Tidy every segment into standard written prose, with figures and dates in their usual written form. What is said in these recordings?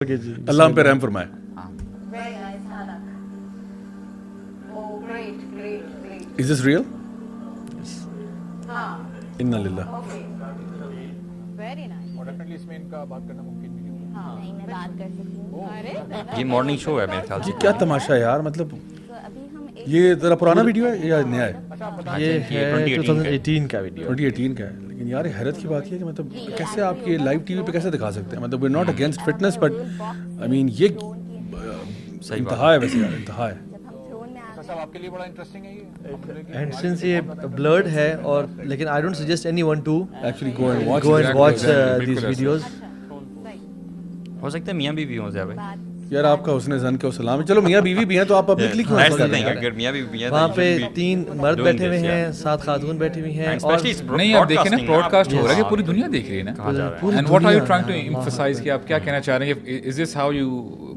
اللہ ہم پہ رحم فرمائے. Is this real? Inna lillah. Very nice. اور ڈیفینیٹلی اس میں ان کا بات کرنا ممکن بھی نہیں ہوگا. نہیں میں بات کر سکتی ہوں. یہ مارننگ شو ہے میرے خیال سے. کیا تماشا ہے یار, مطلب ابھی ہم یہ ذرا پرانا ویڈیو ہے یا نیا ہے؟ یہ ہے 2018 کا ویڈیو. 2018 کا ہے. لیکن یار حیرت کی بات یہ ہے کہ مطلب کیسے آپ یہ لائیو ٹی وی پہ کیسے دکھا سکتے ہیں؟ مطلب we're not against fitness but I mean یہ انتہا ہے ویسے یار, انتہا ہے. صاحب آپ کے لیے بڑا انٹرسٹنگ ہے یہ. اینڈ سنس یہ بلرڈ ہے اور لیکن I don't suggest anyone to Actually go and watch go and watch it. These videos. ہو سکتا ہے میاں بیوی ہوں زیادہ. یار آپ کا حسن زن کا سلام. چلو میاں بیوی بھی ہیں تو آپ پبلکلی کیوں ایسا کر رہے ہیں؟ اگر میاں بیوی ہیں وہاں پہ 3 مرد بیٹھے ہوئے ہیں, 7 خاتون بیٹھی ہوئی ہیں. اور نہیں آپ دیکھیں نا براڈ کاسٹ ہو رہا ہے کہ پوری دنیا دیکھ رہی ہے نا. And what are you trying to emphasise کہ آپ کیا کہنا چاہ رہے ہیں؟ Is this how you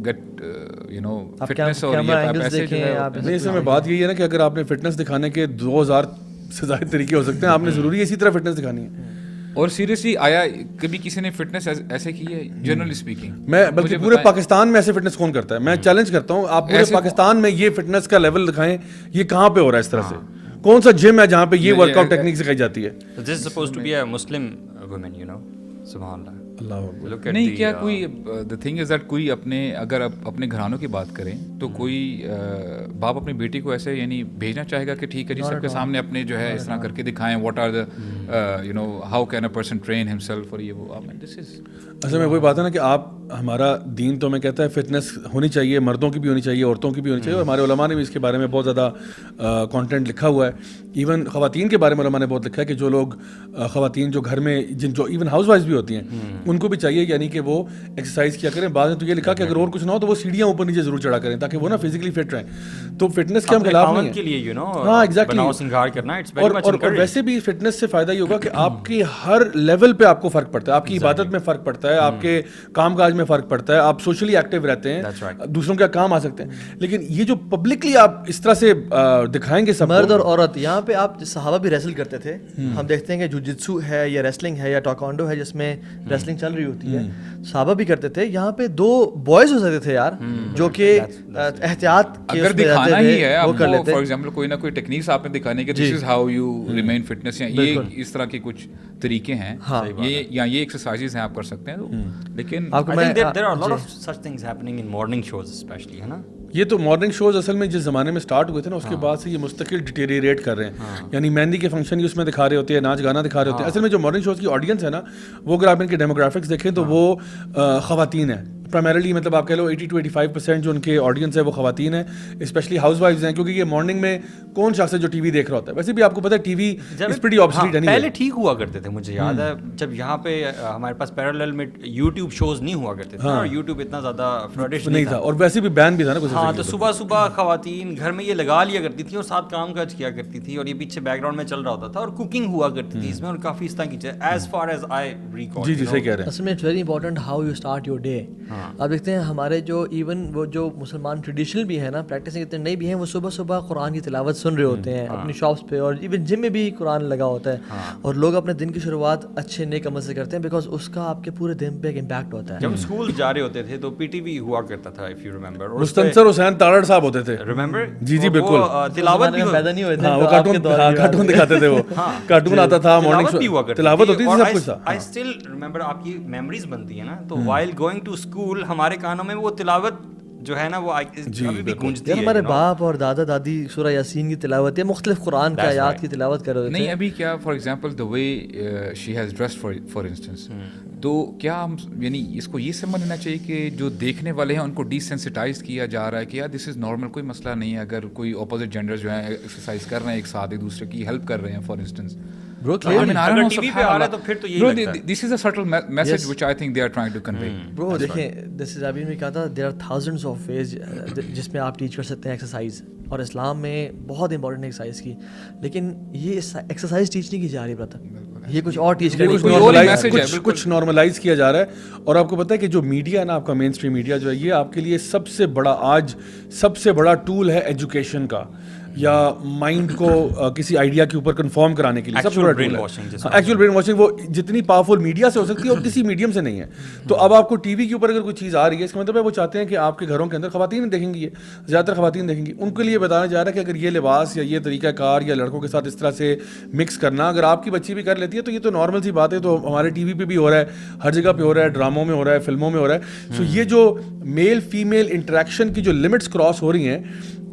get you know fitness اور یہ پیسے جو ہے؟ نہیں, اس میں بات یہی ہے نا کہ اگر آپ نے فٹنس دکھانے کے 2000 سے زائد طریقے ہو سکتے ہیں, آپ نے ضروری اسی طرح فٹنس دکھانی ہے. اور سیریسلی آیا کبھی کسی نے فٹنس ایسے کی ہے جنرلی اسپیکنگ؟ میں بلکہ پورے پاکستان میں ایسے فٹنس کون کرتا ہے؟ میں چیلنج کرتا ہوں آپ پورے پاکستان میں یہ فٹنس کا لیول دکھائیں, یہ کہاں پہ ہو رہا ہے اس طرح سے؟ کون سا جم ہے جہاں پہ یہ ورک آؤٹ ٹیکنیک سکھائی جاتی ہے؟ This is supposed to be a Muslim woman, you know. سبحان اللہ. نہیں کیا کوئی دا تھنگ از دیٹ کوئی اپنے اگر اپنے گھرانوں کی بات کریں تو کوئی باپ اپنی بیٹی کو ایسے یعنی بھیجنا چاہے گا کہ ٹھیک ہے جی سب کے سامنے اپنے جو ہے اس طرح کر کے دکھائیں what are the you know how can a person train himself, اور یہ وہ دس از اصل میں وہی بات ہے نا کہ آپ ہمارا دین تو میں کہتا ہے فٹنس ہونی چاہیے, مردوں کی بھی ہونی چاہیے, عورتوں کی بھی ہونی چاہیے, اور ہمارے علماء نے بھی اس کے بارے میں بہت زیادہ کانٹینٹ لکھا ہوا ہے. ایون خواتین کے بارے میں علماء نے بہت لکھا ہے کہ جو لوگ خواتین جو گھر میں جو ایون ہاؤس وائف بھی ہوتی ہیں ان کو بھی چاہیے یعنی کہ وہ ایکسرسائز کیا کریں. بعد میں تو یہ لکھا کہ اگر اور کچھ نہ ہو تو وہ سیڑھیاں اوپر نیچے ضرور چڑھا کریں تاکہ وہ نا فزیکلی فٹ رہیں. تو فٹنس کے ہم خلاف نہیں ہیں کے لیے یو نو. ہاں ایگزیکٹلی. اور ویسے بھی فٹنس سے فائدہ یہ ہوگا کہ آپ کی ہر لیول پہ آپ کو فرق پڑتا ہے. آپ کی عبادت میں فرق پڑتا ہے, آپ کے کام کاج میں فرق پڑتا ہے, آپ سوشلی ایکٹیو رہتے ہیں, دوسروں کے کام آ سکتے ہیں. لیکن یہ جو پبلکلی آپ اس طرح سے دکھائیں گے سب مرد اور عورت, یہاں پہ آپ صحابہ بھی ریسل کرتے تھے. ہم دیکھتے ہیں کہ جوجتسو ہے یا ریسلنگ ہے یا ٹاکوانڈو ہے جس میں ریسلنگ چل رہی ہوتی ہے, صحابہ بھی کرتے تھے. یہاں پہ 2 بوائز ہو سکتے تھے یار جو کہ احتیاط اگر دکھانا ہی ہے آپ کو, فار ایگزامپل کوئی نہ کوئی ٹیکنیکس آپ نے دکھانے کے this is how you remain fitness, یا یہ اس طرح کے کچھ طریقے ہیں یہ یا یہ ایکسرسائزز ہیں آپ کر سکتے ہیں. لیکن there are a lot of such things happening in morning shows especially, ہے نا. یہ تو مارننگ شوز اصل میں جس زمانے میں سٹارٹ ہوئے تھے نا اس کے بعد سے یہ مستقل ڈیٹیریٹ کر رہے ہیں. یعنی مہندی کے فنکشن ہی اس میں دکھا رہے ہوتے ہیں, ناچ گانا دکھا رہے ہوتے ہیں. اصل میں جو مارننگ شوز کی آڈینس ہے نا وہ اگر آپ ان کے ڈیموگرافکس دیکھیں تو وہ خواتین ہیں پرائمرلی. مطلب آپ کہہ لو 80 to 85% جو ان کے آڈینس ہے وہ خواتین ہیں, اسپیشلی ہاؤس وائفز ہیں, کیونکہ یہ مارننگ میں کون شخص ہے جو ٹی وی دیکھ رہا ہوتا ہے. ویسے بھی آپ کو پتہ ہے T V is pretty obsolete any. پہلے ٹھیک ہوا کرتے تھے, مجھے یاد ہے جب یہاں پہ ہمارے پاس پیرالل میں یوٹیوب شوز نہیں ہوا کرتے تھے اور یوٹیوب اتنا زیادہ فلڈش نہیں تھا, اور ویسے بھی بین بھی تھا نا کچھ. ہاں تو صبح صبح خواتین گھر میں یہ لگا لیا کرتی تھیں اور ساتھ کام کاج کیا کرتی تھی, اور یہ پیچھے بیک گراؤنڈ میں چل رہا ہوتا تھا, اور کوکنگ ہوا کرتی تھی اس میں, اور کافی اس طرح کی چیز as far as I recall. جی صحیح کہہ رہے ہیں. اصل میں it's very important how you start your day. آپ دیکھتے ہیں ہمارے جو ایون وہ جو مسلمان ٹریڈیشنل بھی ہیں نا, پریکٹسنگ اتنے نہیں بھی ہیں, وہ صبح صبح قرآن کی تلاوت سن رہے ہوتے ہیں اپنی شاپس پہ, اور ایون جم میں بھی قرآن لگا ہوتا ہے, اور لوگ اپنے دن کی شروعات اچھے نیک عمل سے کرتے ہیں بیکاز اس کا آپ کے پورے دن پہ ایک امپیکٹ ہوتا ہے. جب اسکول جا رہے ہوتے تھے تو پی ٹی وی ہوا کرتا تھا, اف یو ریممبر, مستنصر حسین تاڑڑ صاحب ہوتے تھے. ریممبر؟ جی جی بالکل. تلاوت بھی پیدا نہیں ہوئے تھے, وہ کارٹون دکھاتے تھے, وہ کارٹون آتا تھا, مارننگ تلاوت ہوتی تھی, سب کچھ تھا. آئی اسٹل ریممبر, آپ کی میموریز بنتی ہیں نا, تو وائل گوئنگ ٹو اسکول ہمارے کانوں میں وہ تلاوت جو ہے نا وہ ابھی بھی گونجتی ہے. ہمارے باپ اور دادا دادی سورہ یاسین کی تلاوت یا مختلف قرآن کے آیات کی تلاوت کر رہے تھے. نہیں ابھی کیا for example the way she has dressed for instance, تو کیا ہم یعنی اس کو یہ سمجھ لینا چاہیے کہ جو دیکھنے والے ہیں ان کو ڈی سینسٹائز کیا جا رہا ہے کہ یار دس از نارمل, کوئی مسئلہ نہیں ہے اگر کوئی اپوزٹ جینڈر جو ہیں ایکسرسائز کر رہے ہیں ایک ساتھ ایک دوسرے کی ہیلپ کر رہے ہیں for instance. Bro, this is a subtle message which I think they are trying to convey. Bro, دیکھیں this is ابھی میں کہا تھا there are thousands of ways جس میں آپ ٹیچ کر سکتے ہیں ایکسرسائز, اور اسلام میں بہت امپورٹنٹ ایکسرسائز کی, لیکن یہ ایکسرسائز ٹیچ نہیں کی جا رہی برادر, یہ کچھ اور ٹیچ کریں, کچھ نارملائز کیا جا رہا ہے. اور آپ کو پتہ ہے کہ جو میڈیا ہے نا, آپ کا مین اسٹریم میڈیا جو ہے, یہ آپ کے لیے سب سے بڑا آج سب سے بڑا ٹول ہے ایجوکیشن کا. یا مائنڈ کو کسی آئیڈیا کے اوپر کنفارم کرانے کے لیے سب سے بڑا ٹول ہے. ایکچوئل برین واشنگ وہ جتنی پاورفل میڈیا سے ہو سکتی ہے اور کسی میڈیم سے نہیں ہے. تو اب آپ کو ٹی وی کے اوپر اگر کوئی چیز آ رہی ہے اس کا مطلب ہے وہ چاہتے ہیں کہ آپ کے گھروں کے اندر خواتین دیکھیں گی, یہ زیادہ تر خواتین دیکھیں گی. ان کے لیے بتانا جا رہا ہے کہ اگر یہ لباس یا یہ طریقہ کار یا لڑکوں کے ساتھ اس طرح سے مکس کرنا اگر آپ کی بچی بھی کر لیتی ہے تو یہ تو نارمل سی بات ہے. تو ہمارے ٹی وی پہ بھی ہو رہا ہے, ہر جگہ پہ ہو رہا ہے, ڈراموں میں ہو رہا ہے, فلموں میں ہو رہا ہے. سو یہ جو میل فیمیل انٹریکشن کی جو لمٹس کراس ہو رہی ہیں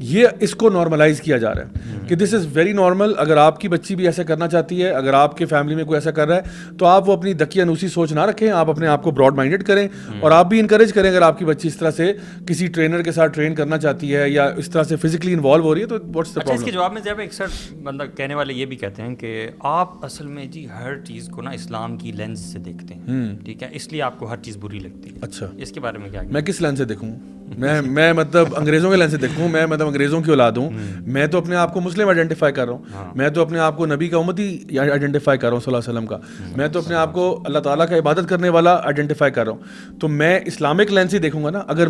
یہ اس کو نارملائز کیا جا رہا ہے کہ دس از ویری نارمل. اگر آپ کی بچی بھی ایسا کرنا چاہتی ہے, اگر آپ کے فیملی میں کوئی ایسا کر رہا ہے تو آپ وہ اپنی دقیانوسی سوچ نہ رکھیں, آپ اپنے آپ کو براڈ مائنڈڈ کریں اور آپ بھی انکریج کریں. اگر آپ کی بچی اس طرح سے کسی ٹرینر کے ساتھ ٹرین کرنا چاہتی ہے یا اس طرح سے فزیکلی انوالو ہو رہی ہے تو واٹس دا اچھا, اس کے پرابلم. جواب میں جب اکثر بندہ کہنے والے یہ بھی کہتے ہیں کہ آپ اصل میں جی ہر چیز کو نا اسلام کی لینس سے دیکھتے ہیں, ٹھیک ہے, اس لیے آپ کو ہر چیز بری لگتی ہے. اچھا, اس کے بارے میں کیا میں کس لینس سے دیکھوں؟ میں مطلب انگریزوں کے لینس سے دیکھوں, میں مطلب انگریزوں کی اولاد ہوں, میں تو اپنے آپ کو مسلم آئیڈینٹیفائی کر رہا ہوں, میں تو اپنے آپ کو نبی کا امتی آئیڈینٹیفائی کر رہا ہوں صلی اللہ علیہ وسلم کا, میں تو اپنے آپ کو اللہ تعالیٰ کا عبادت کرنے والا آئیڈینٹیفائی کر رہا ہوں. تو میں اسلامک لینس ہی دیکھوں گا نا. اگر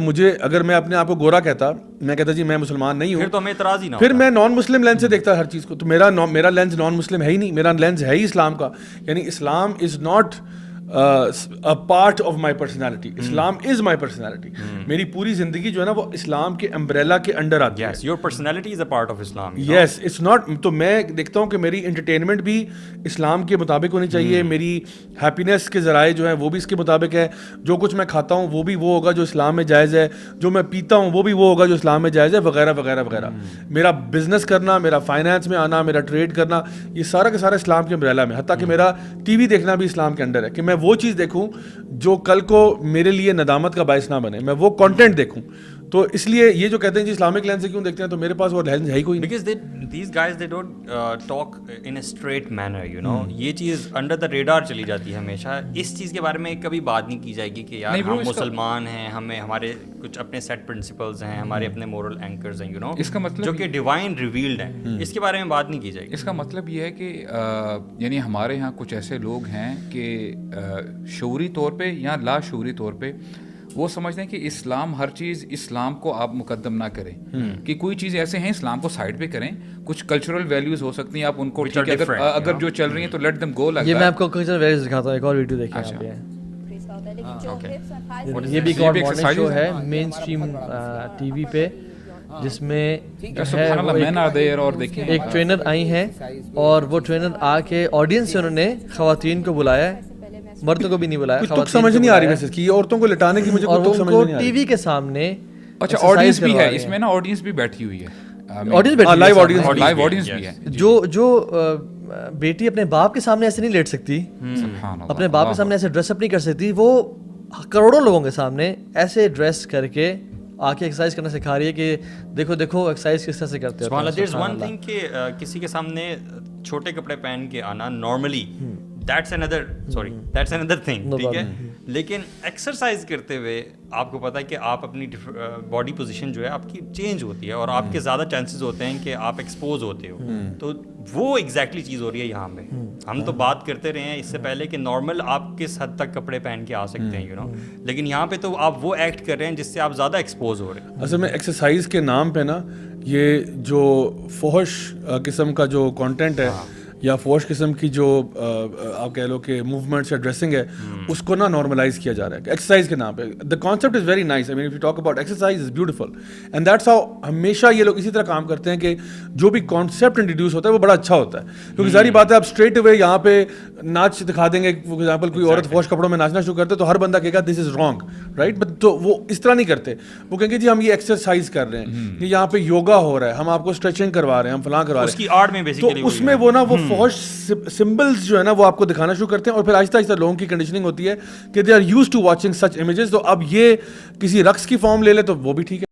میں اپنے آپ کو گورا کہتا, میں کہتا جی میں مسلمان نہیں ہوں, پھر تو ہمیں اعتراض ہی نہ, پھر میں نان مسلم لینس سے دیکھتا ہر چیز کو. تو میرا لینس نان مسلم ہے ہی نہیں, میرا لینس ہے ہی اسلام کا. یعنی Islam is not a part of my personality. Islam is my personality. میری پوری زندگی جو ہے نا وہ اسلام کے امبریلا کے انڈر آتی ہے. yes, your personality is a part of Islam. yes, it's not. تو میں دیکھتا ہوں کہ میری انٹرٹینمنٹ بھی اسلام کے مطابق ہونی چاہیے, میری ہیپینیس کے ذرائع جو ہیں وہ بھی اس کے مطابق ہے, جو کچھ میں کھاتا ہوں وہ بھی وہ ہوگا جو اسلام میں جائز ہے, جو میں پیتا ہوں وہ بھی وہ ہوگا جو اسلام میں جائز ہے, وغیرہ وغیرہ وغیرہ. میرا بزنس کرنا, میرا فائنانس میں آنا, میرا ٹریڈ کرنا, یہ سارا کا سارا اسلام کے امبریلا میں. حتیٰ کہ میرا ٹی وی دیکھنا بھی اسلام کے انڈر ہے کہ میں وہ چیز دیکھوں جو کل کو میرے لیے ندامت کا باعث نہ بنے, میں وہ کنٹینٹ دیکھوں. تو اس لیے یہ جو کہتے ہیں جی اسلامک لینس سے کیوں دیکھتے ہیں, تو میرے پاس وہ لینس ہے ہی کوئی نہیں. Because these guys they don't talk in a straight manner, you know. یہ چیز انڈر دا ریڈار چلی جاتی ہے ہمیشہ. اس چیز کے بارے میں کبھی بات نہیں کی جائے گی کہ یار ہم مسلمان ہیں, ہمارے کچھ اپنے سیٹ پرنسپلز ہیں, ہمارے اپنے مورل اینکرز ہیں, یو نو, اس کا مطلب جو کہ ڈیوائن ریویلڈ ہیں. اس کے بارے میں بات نہیں کی جائے گی. اس کا مطلب یہ ہے کہ یعنی ہمارے یہاں کچھ ایسے لوگ ہیں کہ شعوری طور پہ یا لاشعوری طور پہ وہ سمجھتے ہیں کہ اسلام ہر چیز اسلام کو آپ مقدم نہ کریں, کہ کوئی چیز ایسے ہیں اسلام کو سائڈ پہ کریں, کچھ کلچرل ویلیوز ہو سکتی ہیں آپ ان کو ٹھیک ہے اگر جو چل رہی ہیں تو لیٹ دم گو. یہ میں آپ کو کلچرل ویلیوز دکھاتا ہوں, ایک اور ویڈیو دیکھیں آپ. یہ بھی ایک اور مارننگ شو ہے مین اسٹریم ٹی وی پہ جس میں ایک ٹرینر آئی ہیں اور وہ ٹرینر آ کے آڈینس سے انہوں نے خواتین کو بلایا ہے, مردوں کو بھی نہیں بلایا. کچھ سمجھ نہیں آ رہی ویسے کہ عورتوں کو لٹانے کی مجھے کچھ سمجھ نہیں آ رہی. ٹی وی کے سامنے اچھا آڈینس بھی ہے اس میں نا, آڈینس بھی بیٹھی ہوئی ہے, لائیو آڈینس بھی ہے. جو بیٹی اپنے باپ کے سامنے ایسے نہیں لیٹ سکتی, اپنے باپ کے سامنے ایسے ڈریس اپ نہیں کر سکتی, وہ کروڑوں لوگوں کے سامنے ایسے ڈریس کر کے آ کے ایکسرسائز کرنا سکھا رہی ہے کہ دیکھو دیکھو ایکسرسائز کس طرح سے کرتے ہیں. there's one thing کہ کسی کے سامنے چھوٹے کپڑے پہن کے آنا نارملی that's another thing, ٹھیک ہے. لیکن ایکسرسائز کرتے ہوئے آپ کو پتہ ہے کہ آپ اپنی باڈی پوزیشن جو ہے آپ کی چینج ہوتی ہے اور آپ کے زیادہ چانسز ہوتے ہیں کہ آپ ایکسپوز ہوتے ہو. تو وہ ایگزیکٹلی چیز ہو رہی ہے یہاں پہ. ہم تو بات کرتے رہے ہیں اس سے پہلے کہ نارمل آپ کس حد تک کپڑے پہن کے آ سکتے ہیں, یو نو, لیکن یہاں پہ تو آپ وہ ایکٹ کر رہے ہیں جس سے آپ زیادہ ایکسپوز ہو رہے ہیں. اصل میں ایکسرسائز کے نام پہ نا یہ جو فحش قسم کا جو کانٹینٹ ہے یا فوش قسم کی جو آپ کہہ لو کہ موومنٹس یا ڈریسنگ ہے اس کو نا نارملائز کیا جا رہا ہے ایکسرسائز کے نام پہ. The concept is very nice. I mean if you talk about exercise is beautiful and that's how ہمیشہ یہ لوگ اسی طرح کام کرتے ہیں کہ جو بھی کانسیپٹ انٹروڈیوس ہوتا ہے وہ بڑا اچھا ہوتا ہے. کیونکہ ظاہری بات ہے آپ اسٹریٹ اوے یہاں پہ ناچ دکھا دیں گے, فار ایگزامپل کوئی عورت فوش کپڑوں میں ناچنا شروع کرتے تو ہر بندہ کہے گا دس از رانگ, رائٹ. بٹ تو وہ اس طرح نہیں کرتے, وہ کہیں گے جی ہم یہ ایکسرسائز کر رہے ہیں, یہ یہاں پہ یوگا ہو رہا ہے, ہم آپ کو اسٹریچنگ کروا رہے ہیں, ہم فلاں کروا رہے ہیں. اس کی آرٹ میں بیسیکلی تو اس میں وہ نا وہ فوش سمبلز جو ہے نا وہ آپ کو دکھانا شروع کرتے ہیں اور پھر آہستہ آہستہ لوگوں کی کنڈیشننگ ہوتی ہے کہ they are used to watching such images. تو اب یہ کسی رقص کی فارم لے لے تو وہ بھی ٹھیک ہے.